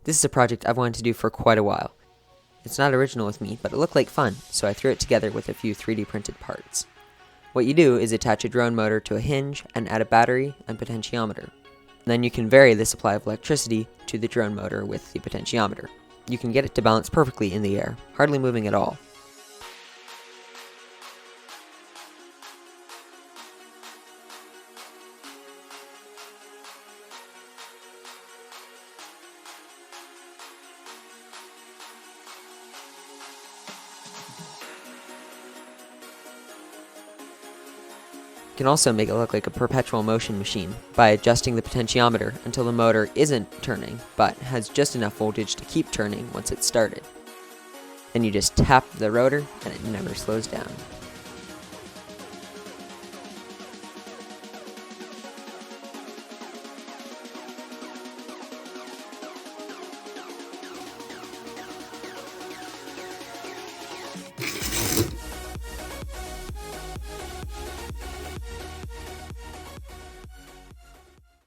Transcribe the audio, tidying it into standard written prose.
This is a project I've wanted to do for quite a while. It's not original with me, but it looked like fun, so I threw it together with a few 3D printed parts. What you do is attach a drone motor to a hinge and add a battery and potentiometer. Then you can vary the supply of electricity to the drone motor with the potentiometer. You can get it to balance perfectly in the air, hardly moving at all. You can also make it look like a perpetual motion machine by adjusting the potentiometer until the motor isn't turning, but has just enough voltage to keep turning once it's started. Then you just tap the rotor and it never slows down.